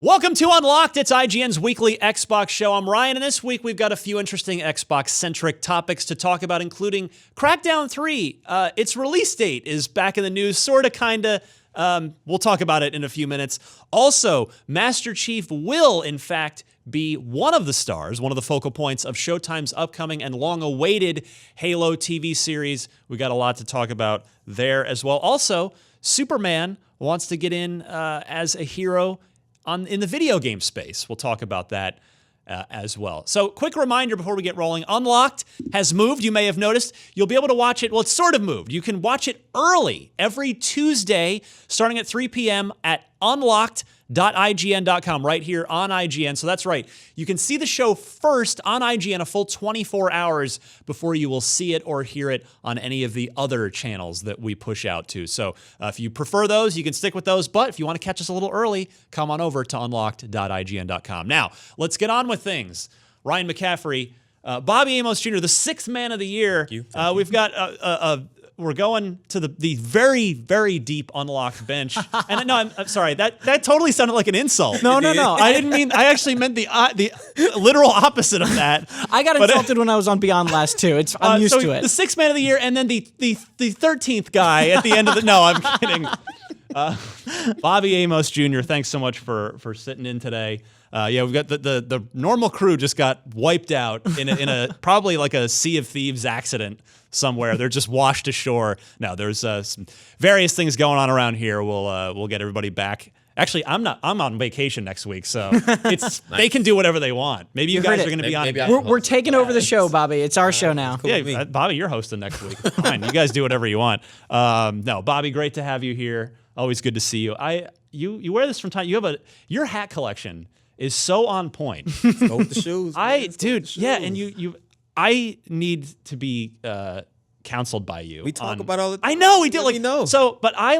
Welcome to Unlocked. It's IGN's weekly Xbox show. I'm Ryan, and this week we've got a few interesting Xbox-centric topics to talk about, including Crackdown 3. Its release date is back in the news, sorta, kinda. We'll talk about it in a few minutes. Also, Master Chief will, in fact, be one of the stars, one of the focal points of Showtime's upcoming and long-awaited Halo TV series. We got a lot to talk about there as well. Also, Superman wants to get in as a hero in the video game space. We'll talk about that as well. So, quick reminder before we get rolling. Unlocked has moved. You may have noticed. You'll be able to watch it. Well, it's sort of moved. You can watch it early every Tuesday, starting at 3 p.m. at unlocked.ign.com, right here on IGN. So that's right. You can see the show first on IGN a full 24 hours before you will see it or hear it on any of the other channels that we push out to. So if you prefer those, you can stick with those. But if you want to catch us a little early, come on over to unlocked.ign.com. Now, let's get on with things. Ryan McCaffrey, Bobby Amos Jr., the sixth man of the year. Thank you. We've got we're going to the very, very deep Unlocked bench. And no, I'm sorry. That totally sounded like an insult. No. I didn't mean. I actually meant the literal opposite of that. I got insulted when I was on Beyond Last too. I'm used to it. The sixth man of the year, and then the 13th guy at the end of the. No, I'm kidding. Bobby Amos Jr., thanks so much for sitting in today. Yeah, we've got the normal crew just got wiped out in a probably like a Sea of Thieves accident somewhere. They're just washed ashore. No, there's some various things going on around here. We'll get everybody back. Actually, I'm on vacation next week, so it's nice. They can do whatever they want. Maybe you guys are going to be on. We're taking over the show, Bobby. It's our show now. Cool. Yeah, Bobby, you're hosting next week. Fine, you guys do whatever you want. No, Bobby, great to have you here. Always good to see you. You wear this from time. Your hat collection is so on point. Go with the shoes. Yeah, and I need to be counseled by you. We talk about all the time. I know we do. Like, know. So, but I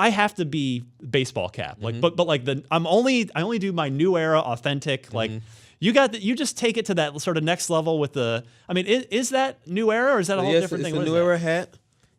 have to be baseball cap. Like, but like I only do my new era authentic. Like, you just take it to that sort of next level with the. I mean, is that new era or is that a whole different thing? It's a new era hat.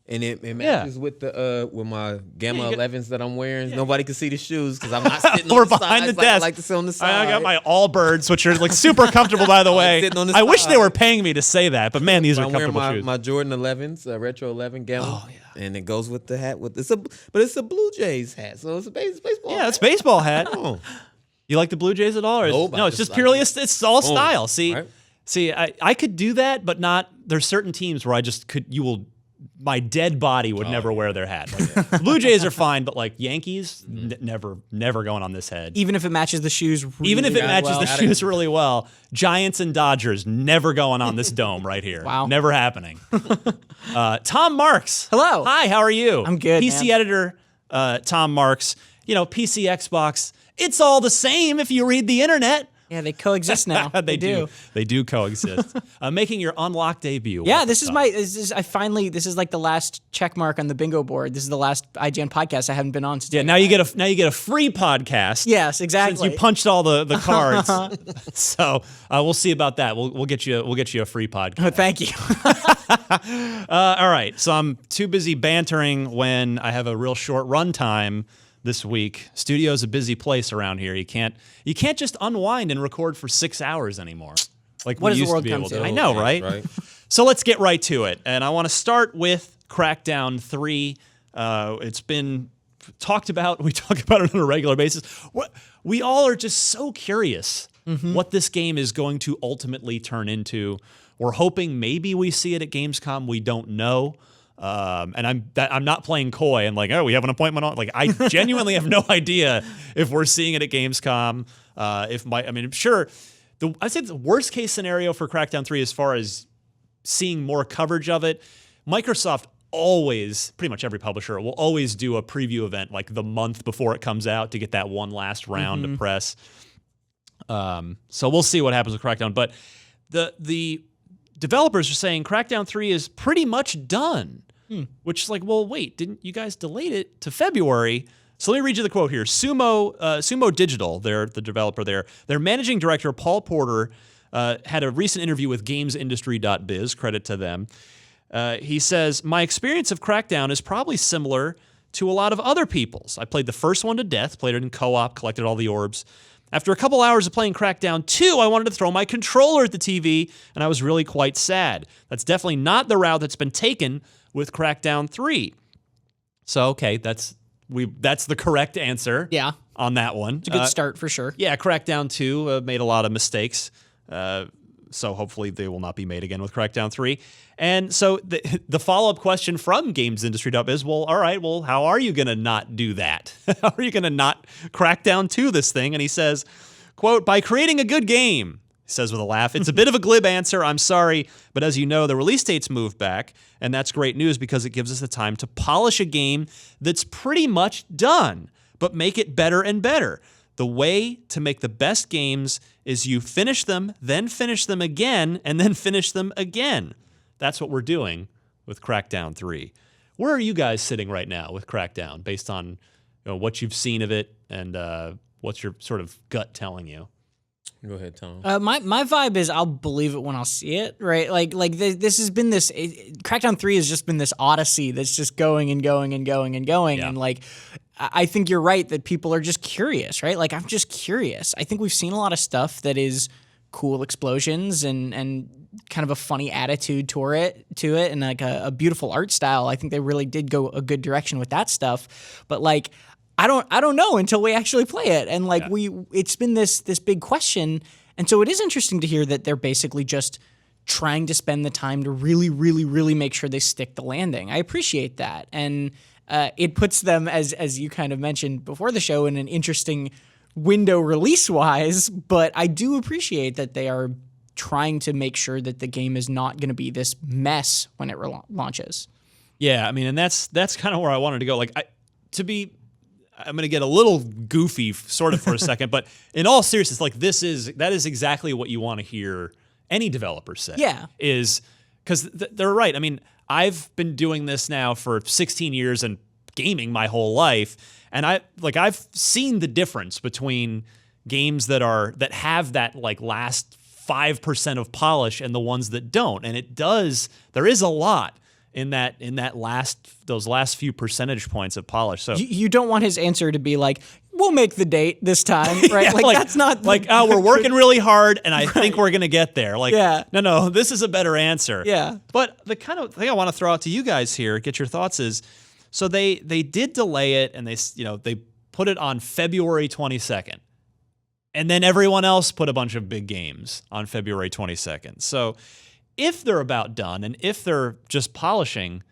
And it matches with the with my Gamma 11s that I'm wearing. Yeah. Nobody can see the shoes because I'm not sitting on the behind sides the desk. I like to sit on the side. I got my Allbirds, which are like super comfortable, by the way. I wish they were paying me to say that, but man, these are comfortable shoes. My Jordan 11s, retro 11 Gamma. Oh yeah. And it goes with the hat. But it's a Blue Jays hat, so it's a baseball. Yeah, hat. it's a baseball hat. Oh. You like the Blue Jays at all? Or no, it's just purely it's all style. See, right. See, I could do that, but not. There's certain teams where I just could. My dead body would never wear their hat. Like, Blue Jays are fine, but like Yankees, never going on this head. Even if it matches the shoes really Even if it matches well. the shoes really well. Giants and Dodgers, never going on this dome right here. Wow. Never happening. Tom Marks. Hello. Hi, how are you? I'm good, PC editor Tom Marks. PC, Xbox, it's all the same if you read the internet. Yeah, they coexist now. They do. They do coexist. Making your Unlocked debut. Yeah, this is like the last check mark on the bingo board. This is the last IGN podcast I haven't been on. Yeah, now you get a free podcast. Yes, exactly. Since you punched all the cards. So we'll see about that. We'll get you a free podcast. Oh, thank you. All right. So I'm too busy bantering when I have a real short run time. This week, studio's a busy place around here. You can't just unwind and record for 6 hours anymore, like we used to be able to. I know, right? So let's get right to it, and I want to start with Crackdown 3. It's been talked about. We talk about it on a regular basis. We all are just so curious what this game is going to ultimately turn into. We're hoping maybe we see it at Gamescom. We don't know. And I'm not playing coy and like, oh, we have an appointment on. Like, I genuinely have no idea if we're seeing it at Gamescom. Sure. I'd say the worst case scenario for Crackdown 3 as far as seeing more coverage of it, Microsoft always, pretty much every publisher will always do a preview event like the month before it comes out to get that one last round of press. So we'll see what happens with Crackdown. But the developers are saying Crackdown 3 is pretty much done. Which is like, well, wait, didn't you guys delay it to February? So let me read you the quote here. Sumo Digital, they're the developer there. Their managing director, Paul Porter, had a recent interview with GamesIndustry.biz, credit to them. He says, my experience of Crackdown is probably similar to a lot of other people's. I played the first one to death, played it in co-op, collected all the orbs. After a couple hours of playing Crackdown 2, I wanted to throw my controller at the TV, and I was really quite sad. That's definitely not the route that's been taken with Crackdown 3. So, okay, that's the correct answer on that one. It's a good start for sure. Yeah, Crackdown 2 made a lot of mistakes, so hopefully they will not be made again with Crackdown 3. And so the follow-up question from Games Industry Dub is, well, all right, well, how are you going to not do that? How are you going to not Crackdown 2 this thing? And he says, quote, by creating a good game, he says with a laugh. It's a bit of a glib answer, I'm sorry, but as you know, the release date's moved back, and that's great news because it gives us the time to polish a game that's pretty much done, but make it better and better. The way to make the best games is you finish them again, and then finish them again. That's what we're doing with Crackdown 3. Where are you guys sitting right now with Crackdown, based on what you've seen of it and what's your sort of gut telling you? Go ahead, Tom. My vibe is I'll believe it when I'll see it, right? This has been this Crackdown 3 has just been this odyssey that's just going and going and going and going, and I think you're right that people are just curious, right? Like I'm just curious. I think we've seen a lot of stuff that is cool explosions and kind of a funny attitude to it, and like a beautiful art style. I think they really did go a good direction with that stuff, but like. I don't know until we actually play it. And it's been this big question. And so it is interesting to hear that they're basically just trying to spend the time to really, really, really make sure they stick the landing. I appreciate that. And it puts them, as you kind of mentioned before the show, in an interesting window release-wise. But I do appreciate that they are trying to make sure that the game is not going to be this mess when it launches. Yeah, I mean, and that's kind of where I wanted to go. I'm going to get a little goofy sort of for a second, but in all seriousness, that is exactly what you want to hear any developer say. Yeah. Is because they're right. I mean, I've been doing this now for 16 years and gaming my whole life, and I've seen the difference between games that have that last 5% of polish and the ones that don't. And there is a lot in those last few percentage points of polish. So you don't want his answer to be like, we'll make the date this time, right? Yeah, that's not we're working really hard and I think we're gonna get there. No, this is a better answer. Yeah. But the kind of thing I want to throw out to you guys here, get your thoughts, is so they did delay it and they put it on February 22nd. And then everyone else put a bunch of big games on February 22nd. So if they're about done and if they're just polishing,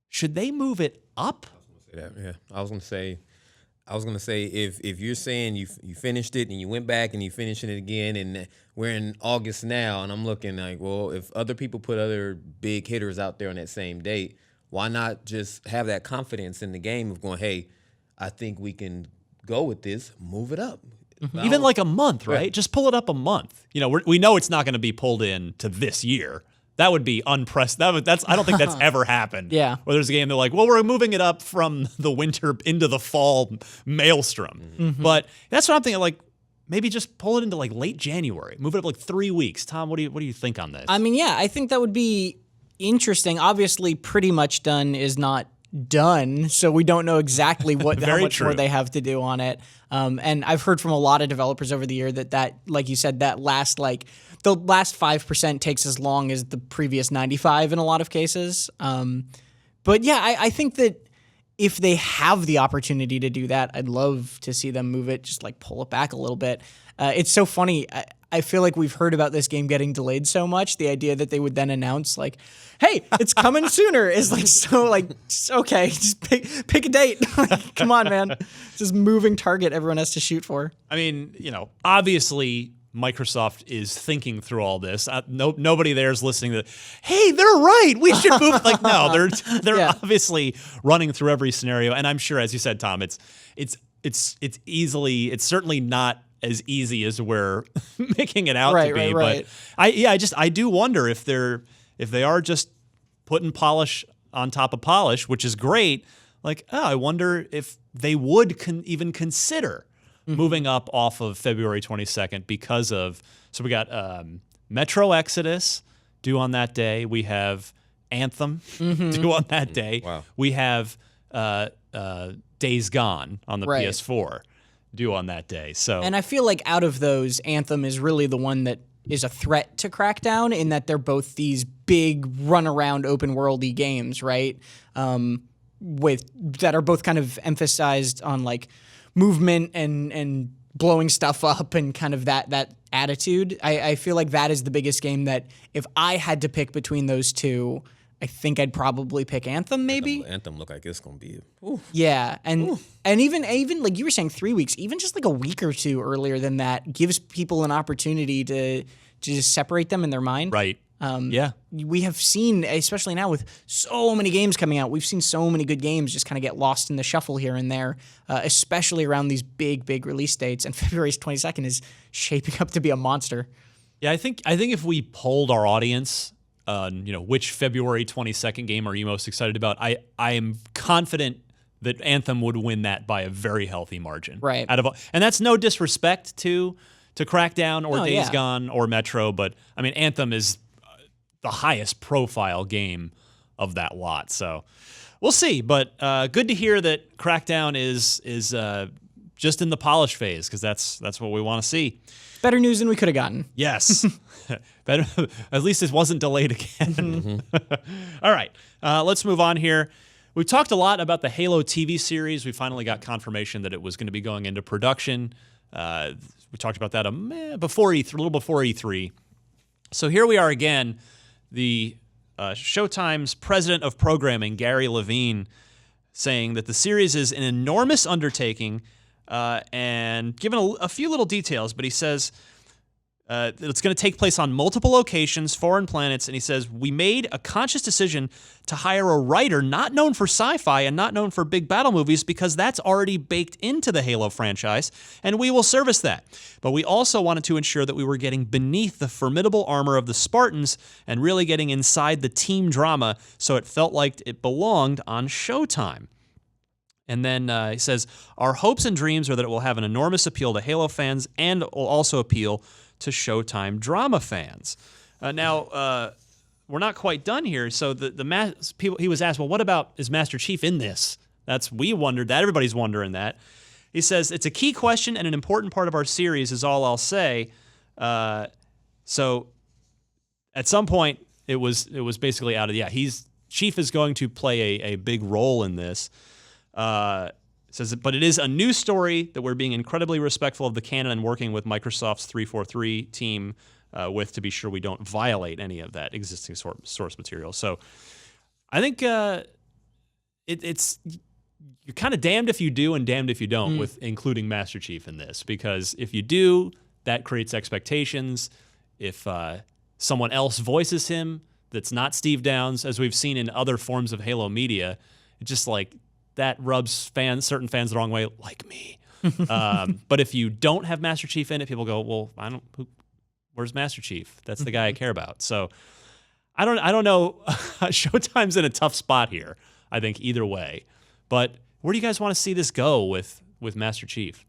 should they move it up? I was gonna say if you're saying you finished it and you went back and you finishing it again, and we're in August now, and I'm looking like, well, if other people put other big hitters out there on that same date, why not just have that confidence in the game of going, hey, I think we can go with this, move it up. Mm-hmm. Even a month, right? Yeah. Just pull it up a month. We know it's not going to be pulled in to this year. That would be unprecedented. I don't think that's ever happened. Yeah. Where there's a game they're like, well, we're moving it up from the winter into the fall maelstrom. Mm-hmm. But that's what I'm thinking. Maybe just pull it into late January. Move it up 3 weeks. Tom, what do you think on this? I mean, yeah, I think that would be interesting. Obviously, pretty much done is not done, so we don't know exactly how much more they have to do on it. And I've heard from a lot of developers over the year that like you said, that last the last 5% takes as long as the previous 95 in a lot of cases. But yeah, I think that if they have the opportunity to do that, I'd love to see them move it, just pull it back a little bit. It's so funny. I feel like we've heard about this game getting delayed so much. The idea that they would then announce hey, it's coming sooner is okay, just pick a date. Come on, man. It's this moving target everyone has to shoot for. I mean, obviously Microsoft is thinking through all this. Nobody there is listening to, hey, they're right. We should move. No, they're obviously running through every scenario. And I'm sure, as you said, Tom, it's certainly not as easy as we're making it out to be. Right. But I do wonder if they are just putting polish on top of polish, which is great. I wonder if they would even consider moving up off of February 22nd because of. So we got Metro Exodus due on that day. We have Anthem due on that day. Wow. We have Days Gone on the Right. PS4 due on that day. So And I feel like out of those, Anthem is really the one that is a threat to Crackdown in that they're both these big run-around open-worldy games, right? That are both kind of emphasized on like movement and blowing stuff up and kind of that attitude. I feel like that is the biggest game that if I had to pick between those two, I think I'd probably pick Anthem, maybe. Anthem look like it's gonna be. Ooh. Yeah, and even like you were saying, 3 weeks, even just like a week or two earlier than that gives people an opportunity to just separate them in their mind. right. Yeah. We have seen, especially now with so many games coming out, we've seen so many good games just kind of get lost in the shuffle here and there, especially around these big release dates. And February 22nd is shaping up to be a monster. Yeah, I think if we polled our audience, which February 22nd game are you most excited about? I am confident that Anthem would win that by a very healthy margin. Right. And that's no disrespect to Crackdown or No, Days yeah. Gone or Metro, but I mean Anthem is the highest profile game of that lot. So we'll see. But good to hear that Crackdown is just in the polish phase, because that's what we want to see. Better news than we could have gotten. Yes. Better, at least it wasn't delayed again. All right. Let's move on here. We talked a lot about the Halo TV series. We finally got confirmation that it was going to be going into production. We talked about that a little before E3. So here we are again. The Showtime's president of programming, Gary Levine, saying that the series is an enormous undertaking, and given a few little details, but he says it's going to take place on multiple locations, foreign planets, and he says, we made a conscious decision to hire a writer not known for sci-fi and not known for big battle movies because that's already baked into the Halo franchise, and we will service that. But we also wanted to ensure that we were getting beneath the formidable armor of the Spartans and really getting inside the team drama so it felt like it belonged on Showtime. And then he says, our hopes and dreams are that it will have an enormous appeal to Halo fans and will also appeal to Showtime drama fans. Now, we're not quite done here. So people, he was asked, well, what about, is Master Chief in this? We wondered that. Everybody's wondering that. He says, it's a key question and an important part of our series is all I'll say. So at some point, it was basically out of, Chief is going to play a big role in this. Says, but it is a new story that we're being incredibly respectful of the canon and working with Microsoft's 343 team to be sure we don't violate any of that existing source material. So I think it's you're kind of damned if you do and damned if you don't with including Master Chief in this, because if you do, that creates expectations. If someone else voices him that's not Steve Downes, as we've seen in other forms of Halo media, it's just like that rubs certain fans the wrong way, like me. But if you don't have Master Chief in it, people go, well, where's Master Chief? That's the guy I care about. So I don't know. Showtime's in a tough spot here, I think, either way. But where do you guys want to see this go with Master Chief?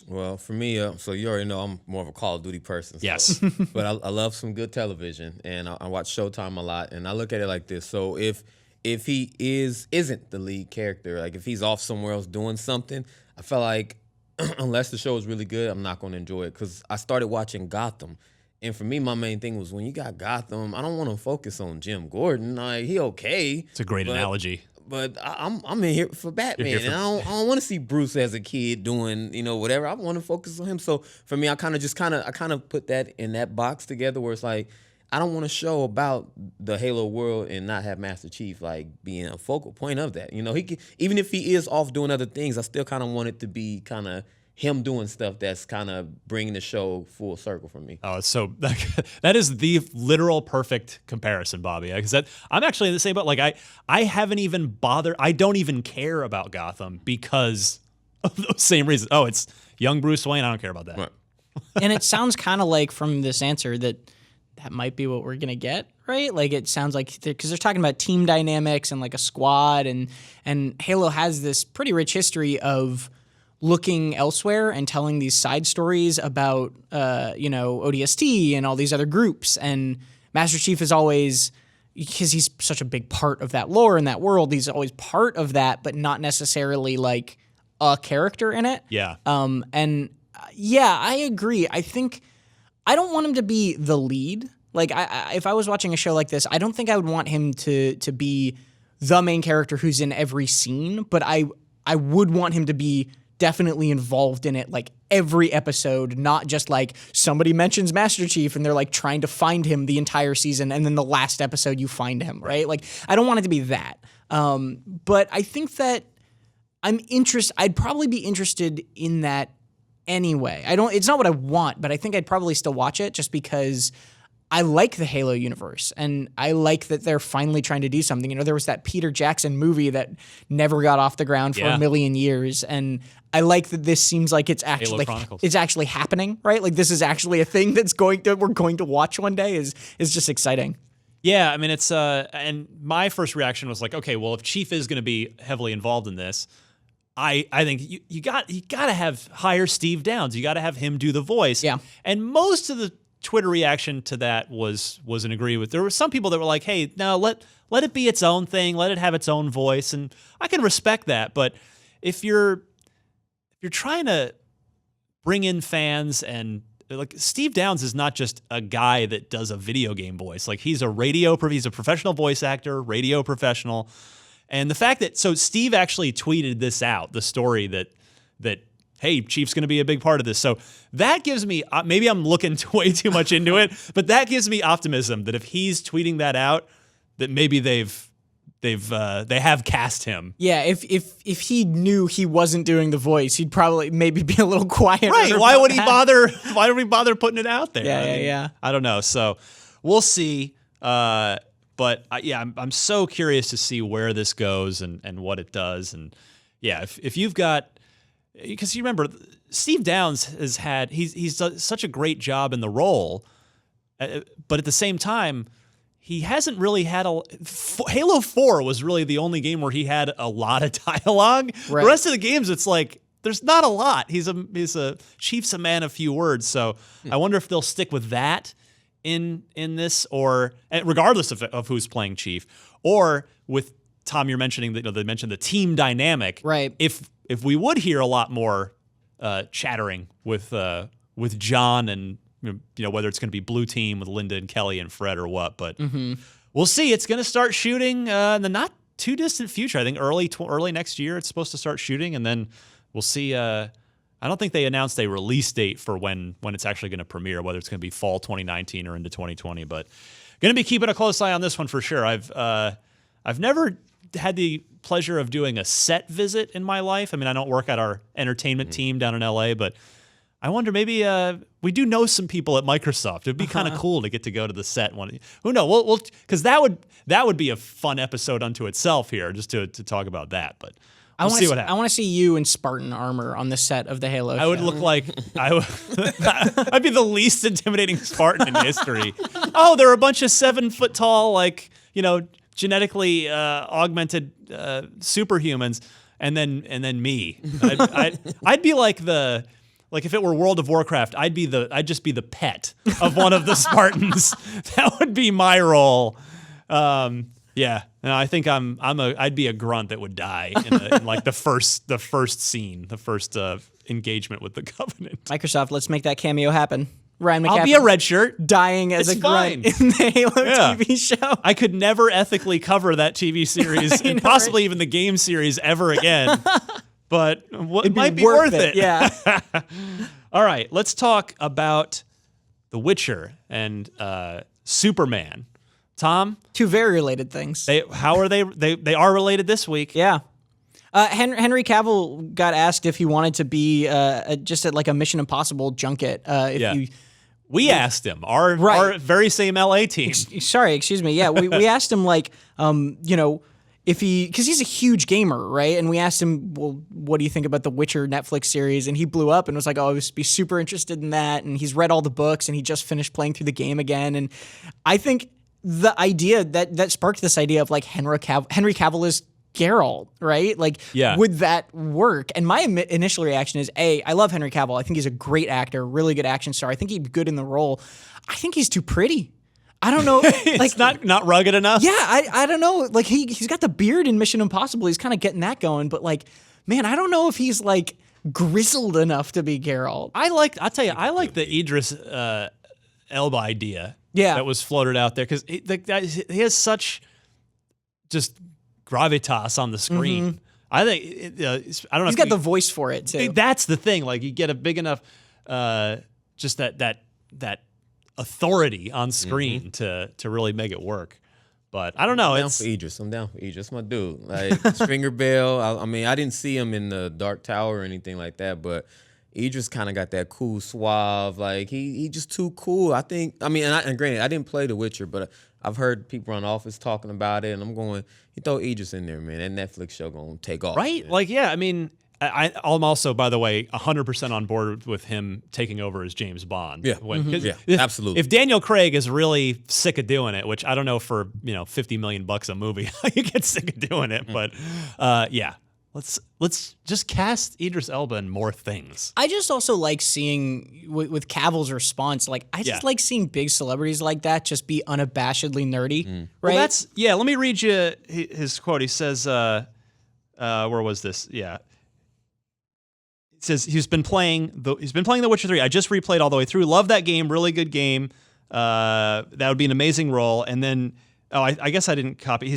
Well, for me, so you already know I'm more of a Call of Duty person. So. Yes. But I love some good television, and I watch Showtime a lot, and I look at it like this. So if he isn't the lead character, like if he's off somewhere else doing something, I feel like unless the show is really good, I'm not going to enjoy it, because I started watching Gotham. And for me, my main thing was when you got Gotham, I don't want to focus on Jim Gordon. Like, he okay. It's a great analogy. But I'm in here for Batman, and I don't want to see Bruce as a kid doing whatever. I want to focus on him. So for me, I kind of put that in that box together, where it's like I don't want to show about the Halo world and not have Master Chief like being a focal point of that. He can, even if he is off doing other things, I still kind of want it to be kind of him doing stuff that's kind of bringing the show full circle for me. Oh, so that is the literal perfect comparison, Bobby. Because I'm actually in the same boat. Like I haven't even bothered. I don't even care about Gotham because of those same reasons. Oh, it's young Bruce Wayne. I don't care about that. Right. And it sounds kind of like from this answer that might be what we're gonna get, right? Like it sounds like, because they're talking about team dynamics and like a squad, and Halo has this pretty rich history of looking elsewhere and telling these side stories about, ODST and all these other groups. And Master Chief is always because he's such a big part of that lore and that world. He's always part of that, but not necessarily like a character in it. Yeah. I agree. I think I don't want him to be the lead. Like, if I was watching a show like this, I don't think I would want him to be the main character who's in every scene, but I would want him to be definitely involved in it, like every episode, not just like somebody mentions Master Chief and they're like trying to find him the entire season, and then the last episode you find him, right? Like, I don't want it to be that. But I think that I'd probably be interested in that anyway. It's not what I want, but I think I'd probably still watch it just because I like the Halo universe, and I like that they're finally trying to do something. You know, there was that Peter Jackson movie that never got off the ground for a million years, and I like that this seems like it's actually happening, right? Like, this is actually a thing we're going to watch one day. Is just exciting. Yeah, I mean, it's and my first reaction was like, okay, well, if Chief is going to be heavily involved in this, I think you got to hire Steve Downs. You got to have him do the voice. Yeah, and most of the Twitter reaction to that wasn't agree with. There were some people that were like, "Hey, no, let it be its own thing. Let it have its own voice," and I can respect that. But if you're trying to bring in fans, and like, Steve Downs is not just a guy that does a video game voice. Like, he's a professional voice actor, radio professional, and the fact that Steve actually tweeted this out, the story that. Hey, Chief's going to be a big part of this. So that gives me, maybe I'm looking way too much into it, but that gives me optimism that if he's tweeting that out, that maybe they have cast him. Yeah, if he knew he wasn't doing the voice, he'd probably maybe be a little quieter. Right? Why would he bother? Why would he bother putting it out there? Yeah. I don't know. So we'll see. But I'm so curious to see where this goes and what it does. And yeah, if you've got. Because you remember, Steve Downs he's done such a great job in the role, but at the same time, he hasn't really had Halo 4 was really the only game where he had a lot of dialogue. Right. The rest of the games, it's like there's not a lot. He's a Chief's a man of few words. So I wonder if they'll stick with that in this, or regardless of who's playing Chief, or with Tom, you're mentioning that they mentioned the team dynamic. Right. If we would hear a lot more chattering with John, and whether it's going to be Blue Team with Linda and Kelly and Fred or what, but we'll see. It's going to start shooting in the not too distant future. I think early next year it's supposed to start shooting, and then we'll see. I don't think they announced a release date for when it's actually going to premiere, whether it's going to be fall 2019 or into 2020. But going to be keeping a close eye on this one for sure. I've never had the pleasure of doing a set visit in my life. I mean, I don't work at our entertainment team down in LA, but I wonder, maybe we do know some people at Microsoft. It'd be kind of cool to get to go to the set one. Who knows? We'll because that would be a fun episode unto itself here, just to talk about that. But we'll see what happens. I want to see you in Spartan armor on the set of the Halo show. I would look like I'd be the least intimidating Spartan in history. Oh, there are a bunch of 7 foot tall, genetically augmented superhumans, and then me. I'd be like if it were World of Warcraft, I'd just be the pet of one of the Spartans. That would be my role. Yeah, no, I think I'd be a grunt that would die in like the first scene, the first engagement with the Covenant. Microsoft, let's make that cameo happen. Ryan McCaffrey, I'll be a red shirt, dying as a grunt in the Halo TV show. I could never ethically cover that TV series and possibly even the game series ever again. But it might be worth it. Yeah. All right, let's talk about The Witcher and Superman. Tom? Two very related things. How are they? They are related this week. Yeah. Henry Cavill got asked if he wanted to be just at like a Mission Impossible junket. We asked him, our very same LA team. Excuse me. Yeah, we asked him if because he's a huge gamer, right? And we asked him, well, what do you think about the Witcher Netflix series? And he blew up and was like, oh, I would be super interested in that. And he's read all the books and he just finished playing through the game again. And I think the idea that sparked this idea of like Henry Cavill is Geralt, right? Would that work? And my initial reaction is, I love Henry Cavill. I think he's a great actor, really good action star. I think he'd be good in the role. I think he's too pretty. I don't know. It's not rugged enough. Yeah, I don't know. Like he's got the beard in Mission Impossible. He's kind of getting that going, but like, man, I don't know if he's like grizzled enough to be Geralt. I'll tell you, I like the Idris Elba idea. Yeah. That was floated out there because he has such just gravitas on the screen. I think I don't know. He's got the voice for it too. That's the thing. Like you get a big enough, just that authority on screen to really make it work. But I don't know. I'm down for Idris, my dude. Like Stringer Bell. I mean, I didn't see him in the Dark Tower or anything like that, but Idris kind of got that cool, suave. Like he just too cool. I think. I mean, and granted, I didn't play The Witcher, but I've heard people on Office talking about it, and I'm going, you throw Idris in there, man. That Netflix show gonna take off, right? Man. Like, yeah. I mean, I'm also, by the way, 100% on board with him taking over as James Bond. Yeah, absolutely. If Daniel Craig is really sick of doing it, which I don't know for $50 million a movie, you get sick of doing it. But yeah, let's just cast Idris Elba in more things. I just also like seeing with Cavill's response. Like I just like seeing big celebrities like that just be unabashedly nerdy. Right? Well, let me read you his quote. He says, "Where was this? Yeah." It says he's been playing The Witcher 3. I just replayed all the way through. Love that game. Really good game. That would be an amazing role. And then, I guess I didn't copy.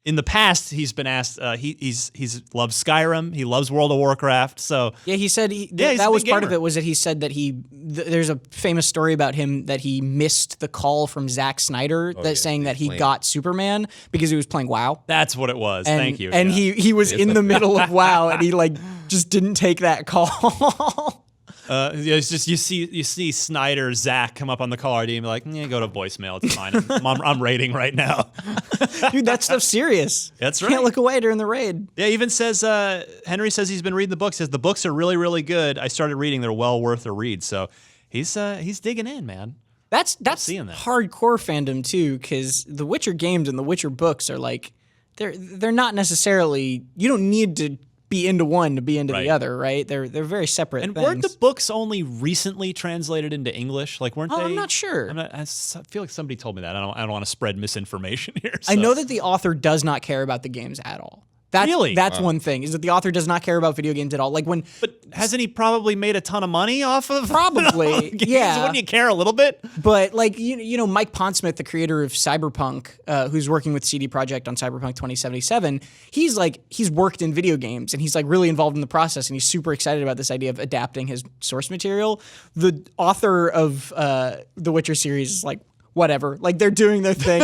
In the past, he's been asked. He's loves Skyrim. He loves World of Warcraft. So yeah, he said that was part of it. Was that he said that there's a famous story about him that he missed the call from Zack Snyder saying that he got Superman because he was playing WoW. That's what it was. And, Thank you. And he was in the middle of WoW and he like just didn't take that call. It's just you see Snyder, Zach come up on the caller ID and be like, go to voicemail. It's fine. I'm raiding right now. Dude, that stuff's serious. That's right. Can't look away during the raid. Yeah, even says Henry says he's been reading the books. Says the books are really, really good. I started reading; they're well worth a read. So he's digging in, man. That's hardcore fandom too, because the Witcher games and the Witcher books are like they're not necessarily. You don't need to be into one to be into the other, right? They're very separate and things. Weren't the books only recently translated into English? Like, weren't they? I'm not sure. I feel like somebody told me that. I don't want to spread misinformation here. So. I know that the author does not care about the games at all. That's one thing, is that the author does not care about video games at all. Like But hasn't he probably made a ton of money off of Probably, games? yeah. Wouldn't you care a little bit? But like Mike Pondsmith, the creator of Cyberpunk, who's working with CD Projekt on Cyberpunk 2077, he's worked in video games and he's like really involved in the process and he's super excited about this idea of adapting his source material. The author of the Witcher series is like, whatever, like they're doing their thing.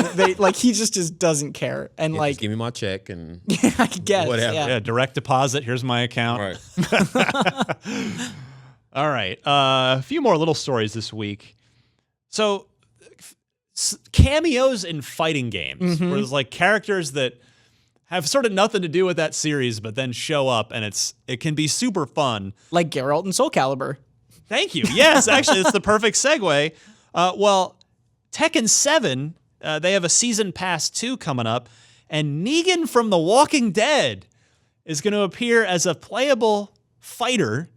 He just doesn't care, and just give me my check and I guess whatever. Yeah, direct deposit. Here's my account. Right. All right, a few more little stories this week. So cameos in fighting games, where there's like characters that have sort of nothing to do with that series, but then show up, and it can be super fun. Like Geralt and Soul Calibur. Thank you. Yes, actually, it's the perfect segue. Well, Tekken 7, they have a Season Pass 2 coming up, and Negan from The Walking Dead is going to appear as a playable fighter.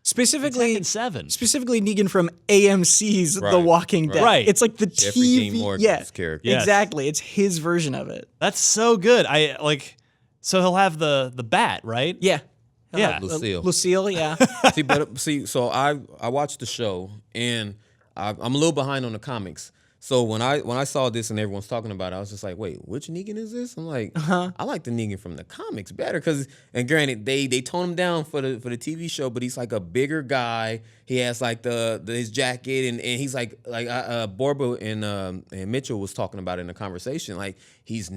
Specifically, Tekken 7. Specifically Negan from AMC's The Walking Dead. Right. It's like the Jeffrey TV. Dean Morgan's Yeah, character. Yes. exactly. It's his version of it. That's so good. So he'll have the bat, right? Yeah. Yeah. Lucille, yeah. So I watched the show and I'm a little behind on the comics. So when I saw this and everyone's talking about it, I was just like, wait, which Negan is this? I'm like, I like the Negan from the comics better and granted they toned him down for the TV show, but he's like a bigger guy. He has like his jacket and he's like Borba and Mitchell was talking about it in the conversation. Like he's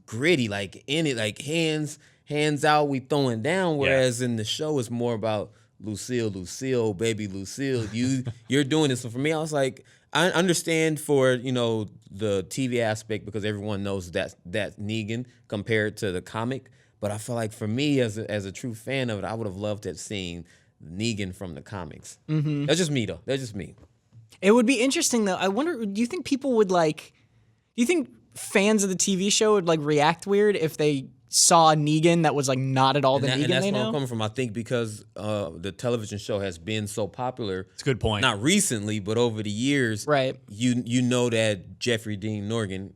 gritty, like in it, like hands out, we throwing down. Whereas in the show it's more about Lucille, baby Lucille. You're doing this. So for me, I was like, I understand for the TV aspect because everyone knows that's Negan compared to the comic. But I feel like for me as a true fan of it, I would have loved to have seen Negan from the comics. Mm-hmm. That's just me though. That's just me. It would be interesting though. I wonder. Do you think people would do you think fans of the TV show would like react weird if they saw Negan that was like not at all the And Negan that's they where I'm know. coming from. I think because the television show has been so popular. It's a good point. Not recently, but over the years. Right. You know that Jeffrey Dean Morgan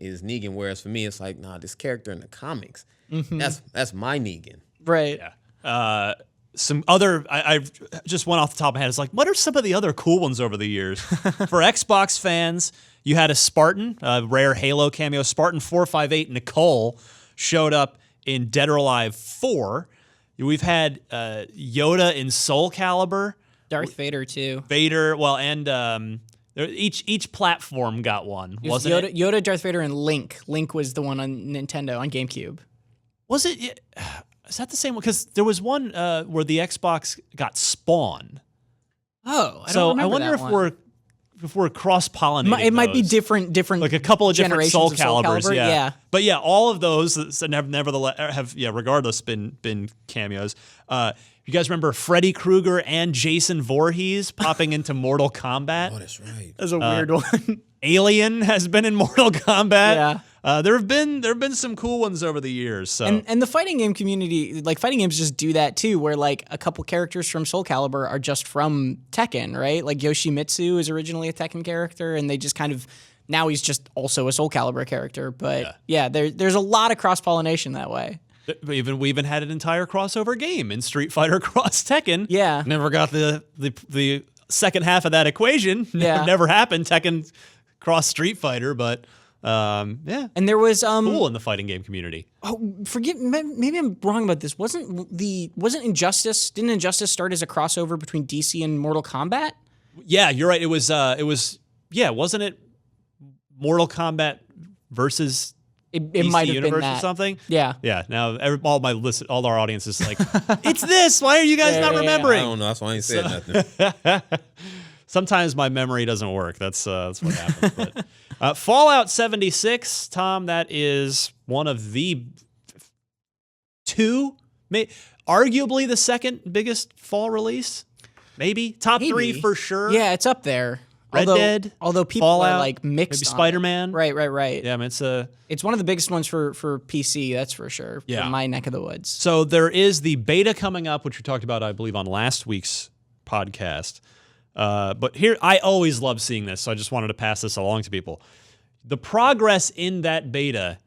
is Negan, whereas for me, it's like, nah, this character in the comics, that's my Negan. Right. Yeah. Some other, I just went off the top of my head. It's like, what are some of the other cool ones over the years? For Xbox fans, you had a Spartan, a rare Halo cameo. Spartan 458 Nicole showed up in Dead or Alive 4. We've had Yoda in Soul Calibur. Darth Vader too. Vader, well, and each platform got one, wasn't it? Yoda, Darth Vader, and Link. Link was the one on Nintendo, on GameCube. Was it? Is that the same one? Because there was one where the Xbox got Spawn. Oh, I So don't remember I wonder that if we're cross pollinating. It might be different, like a couple of different generations Soul of Soul Caliburs. Calibur, yeah. But yeah, all of those have nevertheless have regardless been cameos. You guys remember Freddy Krueger and Jason Voorhees popping into Mortal Kombat? Oh, that's right. That's a weird one. Alien has been in Mortal Kombat. Yeah. There have been some cool ones over the years. So And the fighting game community, like fighting games just do that too, where like a couple characters from Soul Calibur are just from Tekken, right? Like Yoshimitsu is originally a Tekken character, and they just kind of, now he's just also a Soul Calibur character. But yeah, there's a lot of cross-pollination that way. we even had an entire crossover game in Street Fighter Cross Tekken. Yeah. Never got the second half of that equation. Yeah. Never happened. Tekken Cross Street Fighter, but yeah. And there was Cool in the fighting game community. maybe I'm wrong about this. Wasn't Injustice, didn't Injustice start as a crossover between DC and Mortal Kombat? Yeah, you're right. It was wasn't it Mortal Kombat versus It DC might have been Universe that. or something? Yeah. Yeah. Now all our audience is like, it's this. Why are you guys not yeah. remembering? I don't know. That's why I ain't said nothing. Sometimes my memory doesn't work. That's what happens. But, Fallout 76, Tom, that is one of the arguably the second biggest fall release. Maybe top three for sure. Yeah, it's up there. Red Dead, although people Fallout, are like mixed. maybe on it. Spider-Man. Right. Yeah, I mean, It's one of the biggest ones for PC, that's for sure. Yeah. From my neck of the woods. So there is the beta coming up, which we talked about, I believe, on last week's podcast. But here, I always love seeing this, so I just wanted to pass this along to people. The progress in that beta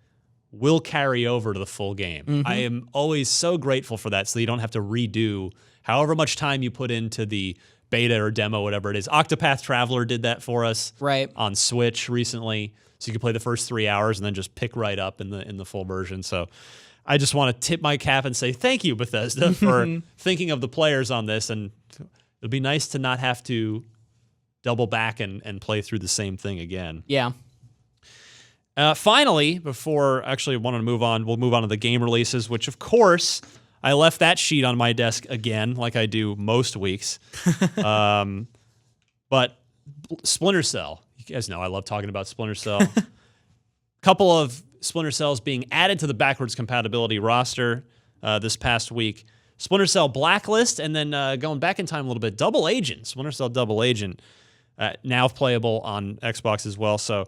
will carry over to the full game. Mm-hmm. I am always so grateful for that, so you don't have to redo however much time you put into the beta or demo, whatever it is. Octopath Traveler did that for us on Switch recently, so you could play the first 3 hours and then just pick right up in the full version. So I just want to tip my cap and say thank you, Bethesda, for thinking of the players on this, and it'll be nice to not have to double back and play through the same thing again. Yeah. Finally, before actually I wanted to move on, we'll move on to the game releases, which of course I left that sheet on my desk again, like I do most weeks. But Splinter Cell, you guys know I love talking about Splinter Cell. Couple of Splinter Cells being added to the backwards compatibility roster this past week. Splinter Cell Blacklist, and then going back in time a little bit, Double Agent, Splinter Cell Double Agent, now playable on Xbox as well. So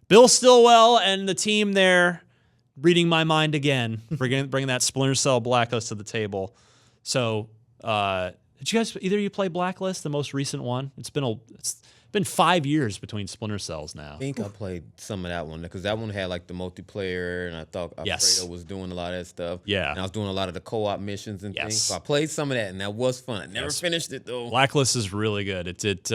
Bill Stillwell and the team there reading my mind again, bringing that Splinter Cell Blacklist to the table. So did you guys, either of you play Blacklist, the most recent one? It's been 5 years between Splinter Cells now. I think I played some of that one because that one had like the multiplayer, and I thought Alfredo was doing a lot of that stuff. Yeah. And I was doing a lot of the co-op missions and things. So I played some of that, and that was fun. I never finished it though. Blacklist is really good. It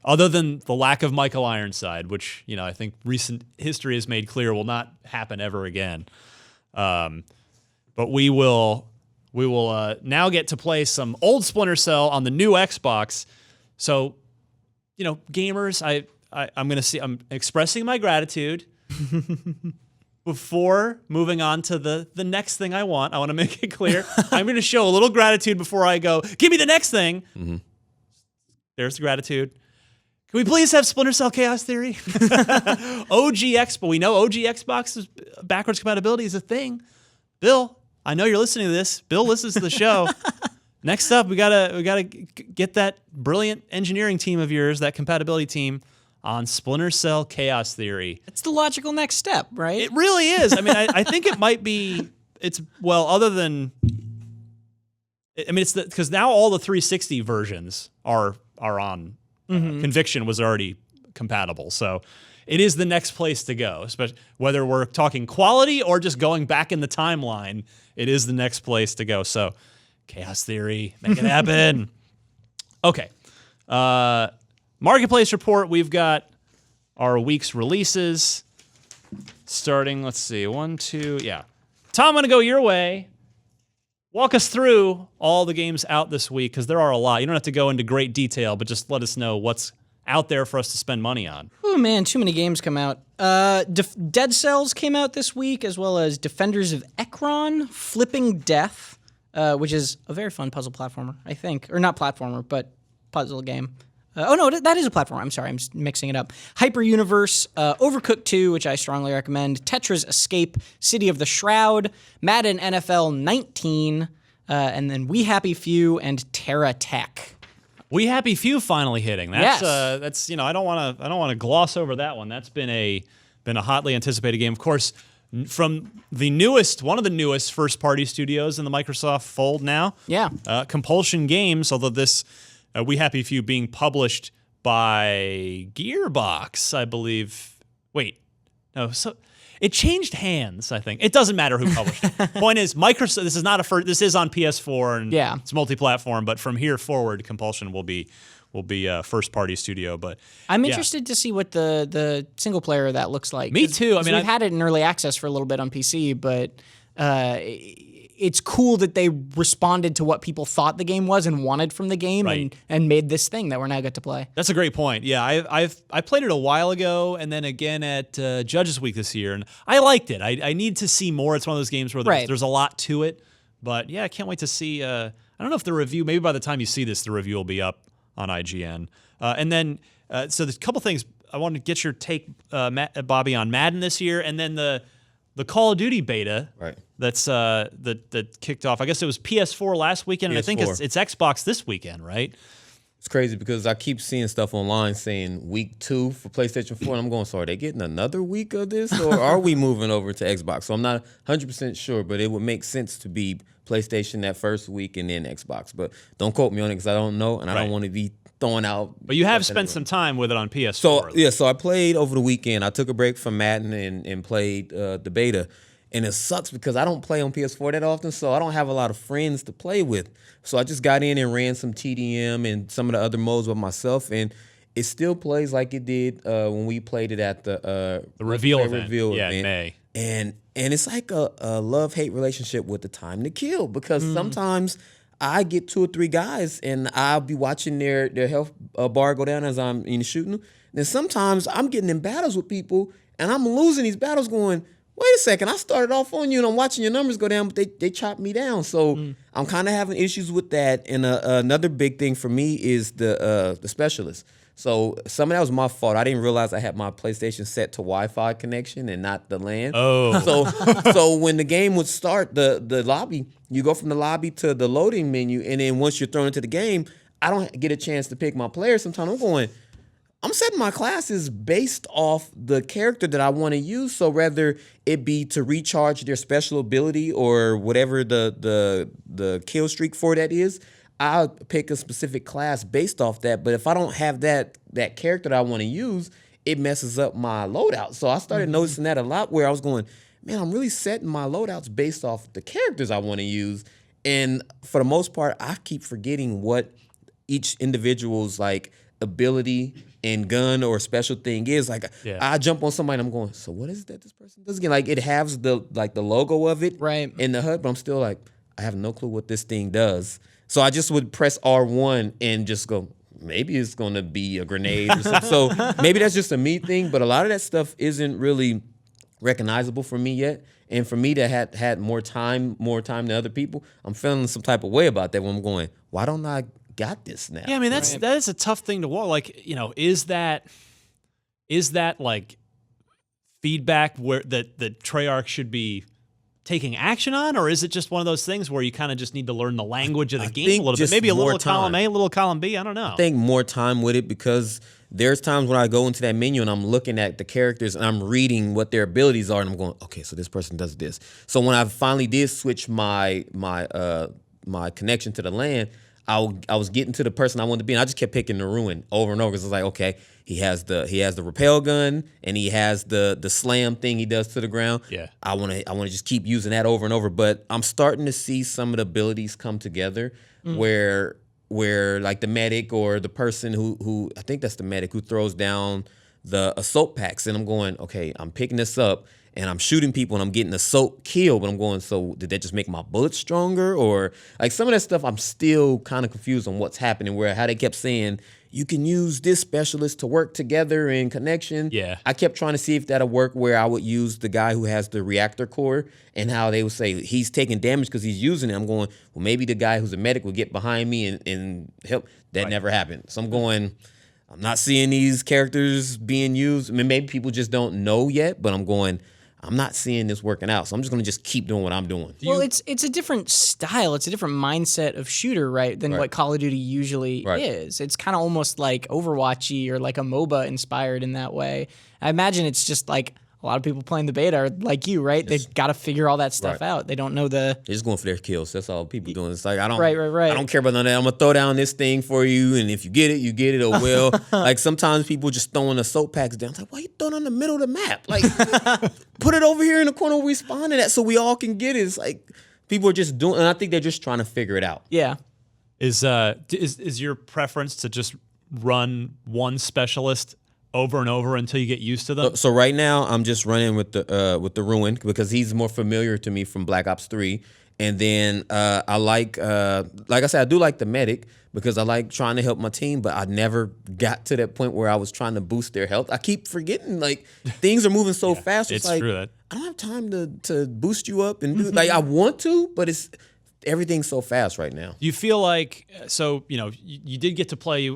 other than the lack of Michael Ironside, which I think recent history has made clear will not happen ever again. But we will now get to play some old Splinter Cell on the new Xbox. So, gamers, I'm expressing my gratitude before moving on to the next thing I want. I want to make it clear. I'm going to show a little gratitude before I go, give me the next thing. Mm-hmm. There's the gratitude. Can we please have Splinter Cell Chaos Theory? We know OG Xbox's backwards compatibility is a thing. Bill, I know you're listening to this. Bill listens to the show. Next up, we gotta get that brilliant engineering team of yours, that compatibility team, on Splinter Cell Chaos Theory. It's the logical next step, right? It really is. I mean, I think it might be. It's other than. I mean, it's because now all the 360 versions are on. Conviction was already compatible, so it is the next place to go. Especially whether we're talking quality or just going back in the timeline, it is the next place to go. So, Chaos Theory, make it happen. Okay, Marketplace report. We've got our week's releases starting. Let's see, 1, 2, yeah. Tom, I'm gonna go your way. Walk us through all the games out this week, because there are a lot. You don't have to go into great detail, but just let us know what's out there for us to spend money on. Oh man, too many games come out. Dead Cells came out this week, as well as Defenders of Ekron, Flipping Death, which is a very fun puzzle platformer, I think. Or not platformer, but puzzle game. Oh no, that is a platformer. I'm sorry, I'm mixing it up. Hyper Universe, Overcooked 2, which I strongly recommend, Tetris Escape, City of the Shroud, Madden NFL 19, and then We Happy Few and Terra Tech. We Happy Few finally hitting. That's Yes. that's I don't want to gloss over that one. That's been a hotly anticipated game. Of course, from one of the newest first party studios in the Microsoft fold now. Yeah. Compulsion Games, although this We Happy Few being published by Gearbox, I believe. Wait, no, so it changed hands. I think it doesn't matter who published it. Point is, Microsoft. This is not a this is on PS4 and it's multi-platform. But from here forward, Compulsion will be a first party studio. But I'm interested to see what the single player of that looks like. Me too. I mean, we've had it in early access for a little bit on PC, but it's cool that they responded to what people thought the game was and wanted from the game, and made this thing that we're now get to play. That's a great point. Yeah, I played it a while ago, and then again at Judges Week this year, and I liked it. I need to see more. It's one of those games where there's a lot to it, but yeah, I can't wait to see. I don't know if the review. Maybe by the time you see this, the review will be up on IGN. And then, so there's a couple things I want to get your take, Bobby, on Madden this year, and then the Call of Duty beta. Right. That's that kicked off. I guess it was PS4 last weekend, and I think it's Xbox this weekend, right? It's crazy because I keep seeing stuff online saying week 2 for PlayStation 4, and I'm going, so are they getting another week of this, or are we moving over to Xbox? So I'm not 100% sure, but it would make sense to be PlayStation that first week and then Xbox. But don't quote me on it because I don't know, and I don't want to be throwing out. But you have spent some time with it on PS4. So I played over the weekend. I took a break from Madden and played the beta. And it sucks because I don't play on PS4 that often, so I don't have a lot of friends to play with. So I just got in and ran some TDM and some of the other modes with myself, and it still plays like it did when we played it at the reveal event. event. In May. And it's like a love-hate relationship with the time to kill, because sometimes I get 2 or 3 guys and I'll be watching their health bar go down as I'm shooting them. Then sometimes I'm getting in battles with people and I'm losing these battles going, wait a second, I started off on you and I'm watching your numbers go down, but they chopped me down. So I'm kind of having issues with that. And another big thing for me is the specialist. So some of that was my fault. I didn't realize I had my PlayStation set to Wi-Fi connection and not the LAN. Oh. So when the game would start, the lobby, you go from the lobby to the loading menu, and then once you're thrown into the game, I don't get a chance to pick my player. Sometimes I'm setting my classes based off the character that I want to use. So whether it be to recharge their special ability or whatever the kill streak for that is, I'll pick a specific class based off that. But if I don't have that character that I want to use, it messes up my loadout. So I started noticing that a lot, where I was going, man, I'm really setting my loadouts based off the characters I want to use. And for the most part, I keep forgetting what each individual's like ability and gun or special thing is. Like I jump on somebody and I'm going, so what is it that this person does again? Like it has the logo of it in the HUD, but I'm still like, I have no clue what this thing does. So I just would press R1 and just go, maybe it's going to be a grenade or something. So maybe that's just a me thing, but a lot of that stuff isn't really recognizable for me yet. And for me to had more time than other people, I'm feeling some type of way about that when I'm going, why don't I got this now? Yeah, I mean, that is a tough thing to walk. Like, is that like feedback where that Treyarch should be taking action on, or is it just one of those things where you kind of just need to learn the language of the game a think little bit? just Maybe a more little column time. A, a little column B. I don't know. I think more time with it, because there's times when I go into that menu and I'm looking at the characters and I'm reading what their abilities are, and I'm going, okay, so this person does this. So when I finally did switch my connection to the LAN, I was getting to the person I wanted to be, and I just kept picking the ruin over and over, because it's like, okay, he has the rappel gun, and he has the slam thing he does to the ground. Yeah. I want to just keep using that over and over. But I'm starting to see some of the abilities come together where like the medic, or the person who I think that's the medic, who throws down the assault packs, and I'm going, okay, I'm picking this up and I'm shooting people and I'm getting assault kill, but I'm going, so did that just make my bullets stronger? Or like some of that stuff, I'm still kind of confused on what's happening, where how they kept saying you can use this specialist to work together in connection. Yeah. I kept trying to see if that'll work, where I would use the guy who has the reactor core, and how they would say he's taking damage because he's using it. I'm going, well, maybe the guy who's a medic will get behind me and help. That never happened. So I'm going, I'm not seeing these characters being used. I mean, maybe people just don't know yet, but I'm going, I'm not seeing this working out. So I'm just going to just keep doing what I'm doing. Well, it's a different style. It's a different mindset of shooter, right, than what Call of Duty usually is. It's kind of almost like Overwatchy or like a MOBA inspired in that way. I imagine it's just like a lot of people playing the beta are like you, right? They've got to figure all that stuff out. They don't know the... They're just going for their kills. That's all people doing. It's like, I don't Right. I don't care about none of that. I'm going to throw down this thing for you, and if you get it, you get it. Or well, like sometimes people just throwing assault packs down. It's like, why you throwing it in the middle of the map? Like, put it over here in the corner where we spawned it at so we all can get it. It's like people are just doing, and I think they're just trying to figure it out. Yeah. Is your preference to just run one specialist over and over until you get used to them? So right now I'm just running with the Ruin, because he's more familiar to me from Black Ops 3. And then I like I said, I do like the medic, because I like trying to help my team, but I never got to that point where I was trying to boost their health. I keep forgetting, like, things are moving so fast. It's like, true that. I don't have time to boost you up and do like I want to, but everything's so fast right now. Do you feel like, so, you did get to play,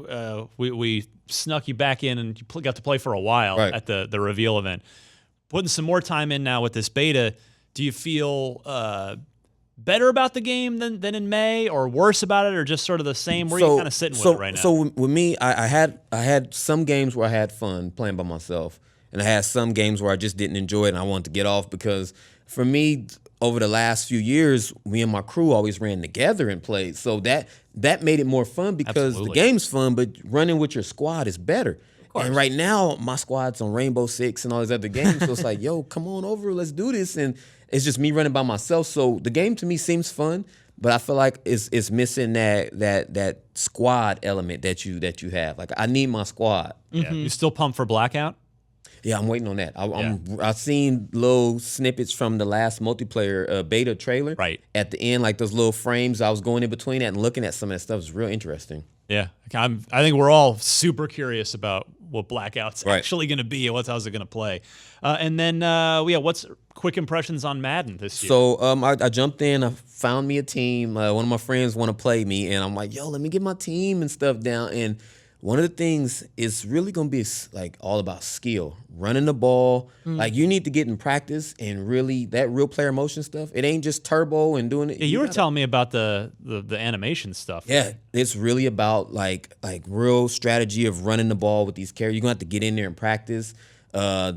we snuck you back in and you got to play for a while at the reveal event. Putting some more time in now with this beta, do you feel better about the game than in May, or worse about it, or just sort of the same? Where are you kind of sitting with it right now? So with me, I had some games where I had fun playing by myself, and I had some games where I just didn't enjoy it and I wanted to get off, because for me, over the last few years, me and my crew always ran together and played. So that made it more fun, because the game's fun, but running with your squad is better. And right now, my squad's on Rainbow Six and all these other games. So it's like, yo, come on over, let's do this. And it's just me running by myself. So the game to me seems fun, but I feel like it's missing that squad element that you have. Like, I need my squad. Yeah. You still pumped for Blackout? Yeah, I'm waiting on that. I've seen little snippets from the last multiplayer beta trailer. Right. At the end, like those little frames, I was going in between that and looking at some of that stuff. It's real interesting. Yeah. I think we're all super curious about what Blackout's actually going to be and how's it going to play. And then, what's quick impressions on Madden this year? So I jumped in. I found me a team. One of my friends want to play me, and I'm like, yo, let me get my team and stuff down. And one of the things is really going to be like all about skill, running the ball. Like, you need to get in practice, and really that real player motion stuff. It ain't just turbo and doing it. Yeah, you were telling me about the animation stuff. Yeah, it's really about like real strategy of running the ball with these characters. You're going to have to get in there and practice.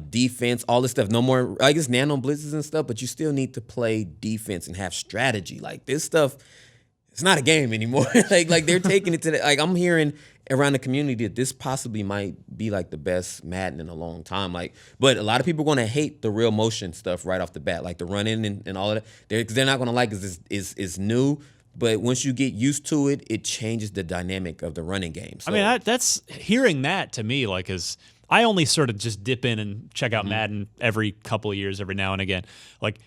Defense, all this stuff. No more, I guess, nano blitzes and stuff, but you still need to play defense and have strategy. Like, this stuff, it's not a game anymore. like they're taking it to the, like, I'm hearing around the community that this possibly might be like the best Madden in a long time. Like, but a lot of people are going to hate the real motion stuff right off the bat, like the running and all of that. They're not going to like it. It's new. But once you get used to it, it changes the dynamic of the running game. So, I mean, that's hearing that to me, like, is I only sort of just dip in and check out Madden every couple of years, every now and again. Like,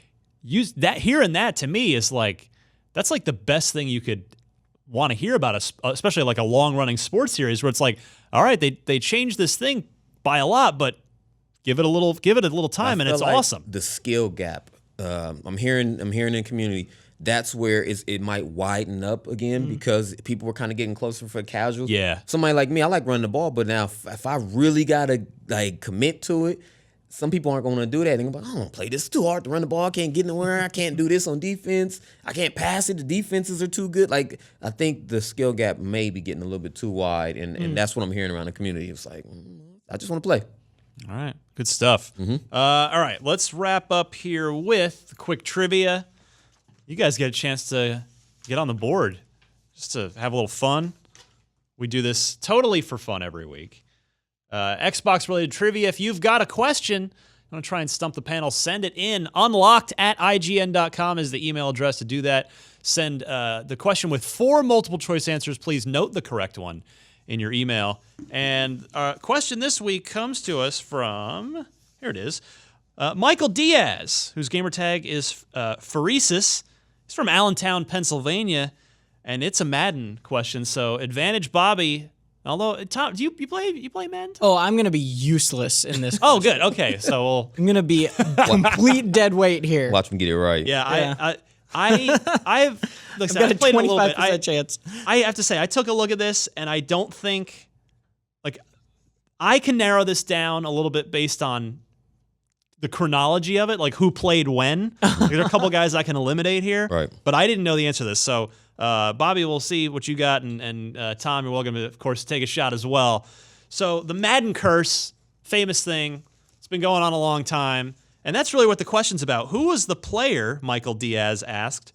hearing that to me is like, that's like the best thing you could want to hear about, especially like a long-running sports series where it's like, all right, they changed this thing by a lot, but give it a little time, and it's like awesome. The skill gap, I'm hearing in the community, that's where it might widen up again, because people were kind of getting closer for casuals. Yeah. Somebody like me, I like running the ball, but now if I really gotta like commit to it, some people aren't going to do that. They're going to be like, I don't want to play this. It's too hard to run the ball. I can't get nowhere. I can't do this on defense. I can't pass it. The defenses are too good. Like, I think the skill gap may be getting a little bit too wide, and that's what I'm hearing around the community. It's like, I just want to play. All right. Good stuff. All right. Let's wrap up here with quick trivia. You guys get a chance to get on the board just to have a little fun. We do this totally for fun every week. Xbox-related trivia. If you've got a question, you want to try and stump the panel, send it in. unlocked@ign.com is the email address to do that. Send the question with 4 multiple-choice answers. Please note the correct one in your email. And our question this week comes to us from, here it is, Michael Diaz, whose gamer tag is Phoresis. He's from Allentown, Pennsylvania, and it's a Madden question. So advantage Bobby. Although, Tom, do you play Madden? Oh, I'm gonna be useless in this. Oh, good. Okay, so I'm gonna be complete dead weight here. Watch me get it right. yeah. I've look, I've got a played a little bit. 25% chance. I have to say, I took a look at this, and I don't think, like, I can narrow this down a little bit based on the chronology of it, like who played when. Like, there are a couple guys I can eliminate here, Right. but I didn't know the answer to this. So, Bobby, we'll see what you got, and Tom, you're welcome to, of course, take a shot as well. So, the Madden curse, famous thing, it's been going on a long time, and that's really what the question's about. Who was the player, Michael Diaz asked,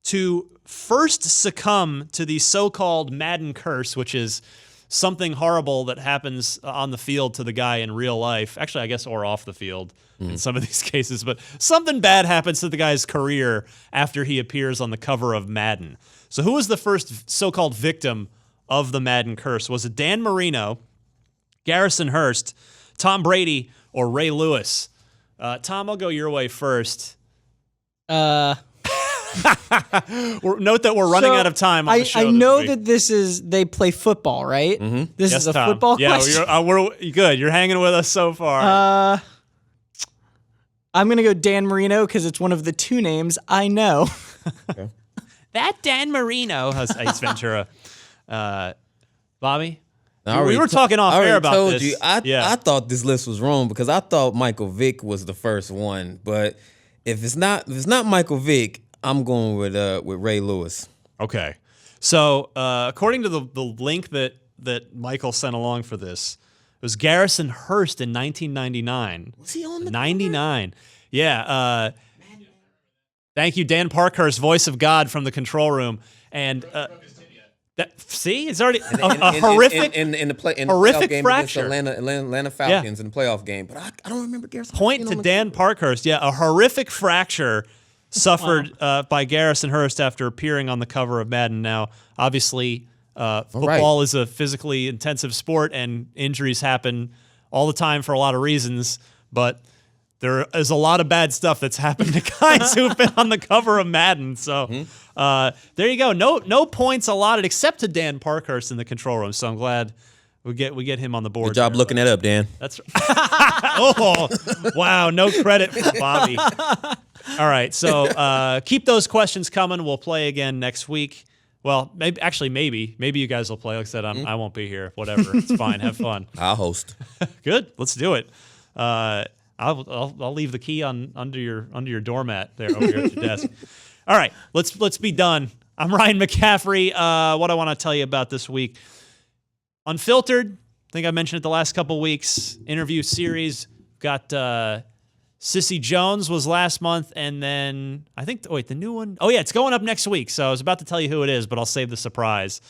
to first succumb to the so-called Madden curse, which is something horrible that happens on the field to the guy in real life. Actually, I guess, or off the field in some of these cases. But something bad happens to the guy's career after he appears on the cover of Madden. So who was the first so-called victim of the Madden curse? Was it Dan Marino, Garrison Hurst, Tom Brady, or Ray Lewis? Tom, I'll go your way first. Uh, Note that we're running out of time on the show. I this know week. that they play football, right? Mm-hmm. This Yes, is a Tom. football Yeah, question. we're good. You're hanging with us so far. I'm going to go Dan Marino because it's one of the 2 names I know. That Dan Marino has Ace Ventura. Bobby? I We already were talking off I already air about told this. you, I thought this list was wrong because I thought Michael Vick was the first one. But if it's not Michael Vick, I'm going with Ray Lewis. Okay. So according to the link that Michael sent along for this, it was Garrison Hurst in 1999. Was he on the 99? Yeah. Thank you, Dan Parkhurst, voice of God from the control room. And see, it's already a horrific in the horrific playoff game fracture. against Atlanta Falcons in the playoff game. But I don't remember Garrison. Point to Dan Parkhurst. Yeah, a horrific fracture suffered by Garrison Hurst after appearing on the cover of Madden. Now, obviously, football is a physically intensive sport, and injuries happen all the time for a lot of reasons. But there is a lot of bad stuff that's happened to guys who've been on the cover of Madden. So there you go. No points allotted except to Dan Parkhurst in the control room. So I'm glad we get him on the board. Good job looking that up, Dan. That's oh wow, no credit for Bobby. All right, so keep those questions coming. We'll play again next week. Well, maybe you guys will play. Like I said, I won't be here. Whatever, it's fine. Have fun. I'll host. Good, let's do it. I'll leave the key under your doormat there over here at your desk. All right, let's be done. I'm Ryan McCaffrey. What I want to tell you about this week, Unfiltered. I think I mentioned it the last couple weeks. Interview series. Got Sissy Jones was last month, and then I think the new one. Oh yeah, it's going up next week. So I was about to tell you who it is, but I'll save the surprise.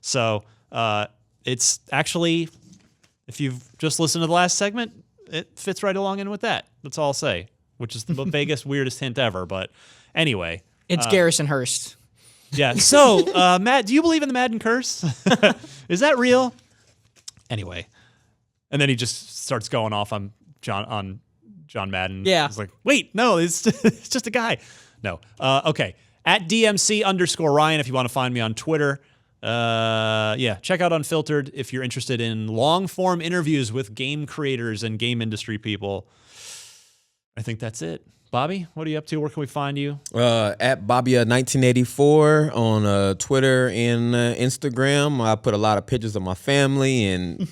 So it's actually, if you've just listened to the last segment, it fits right along in with that. That's all I'll say, which is the biggest, weirdest hint ever. But anyway. It's Garrison Hurst. Yeah. So, Matt, do you believe in the Madden curse? Is that real? Anyway. And then he just starts going off on John Madden. Yeah. It's like, wait, no, it's just a guy. No. Okay. At DMC_Ryan if you want to find me on Twitter. Yeah, check out Unfiltered if you're interested in long-form interviews with game creators and game industry people. I think that's it. Bobby, what are you up to? Where can we find you? At Bobbia1984 on Twitter and Instagram. I put a lot of pictures of my family and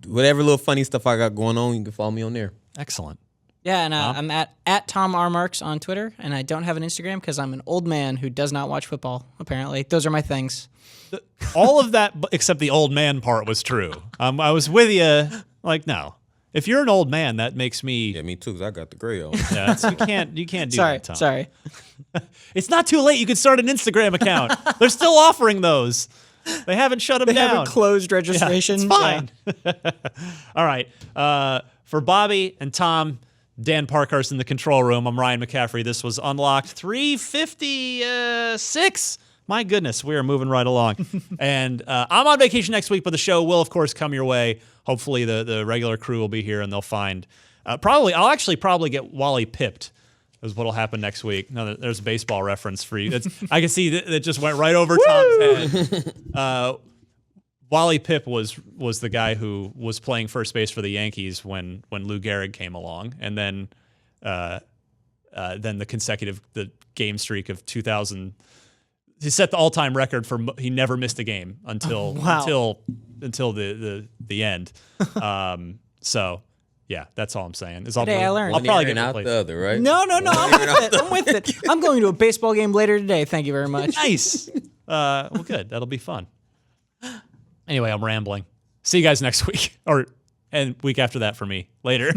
whatever little funny stuff I got going on, you can follow me on there. Excellent. Yeah, and I'm at Tom R. Marks on Twitter, and I don't have an Instagram because I'm an old man who does not watch football, apparently. Those are my things. All of that, except the old man part, was true. I was with you. Like, no. If you're an old man, that makes me... Yeah, me too, because I got the gray on. Yeah, you can't do Sorry, that, Tom. sorry. It's not too late. You can start an Instagram account. They're still offering those. They haven't shut them They down. haven't closed registration. It's fine. All right. For Bobby and Tom, Dan Parkhurst in the control room, I'm Ryan McCaffrey. This was Unlocked 356. My goodness, we are moving right along. And I'm on vacation next week, but the show will, of course, come your way. Hopefully the regular crew will be here and they'll find... I'll actually probably get Wally pipped is what'll happen next week. No, there's a baseball reference for you. I can see that just went right over Tom's head. Wally Pipp was the guy who was playing first base for the Yankees when Lou Gehrig came along, and then the game streak of 2000. He set the all-time record for he never missed a game until the end. So yeah, that's all I'm saying. Today I learned. I'll probably get out the other, right? No, I'm with it. I'm going to a baseball game later today. Thank you very much. Nice. Well, good. That'll be fun. Anyway, I'm rambling. See you guys next week, and week after that for me. Later.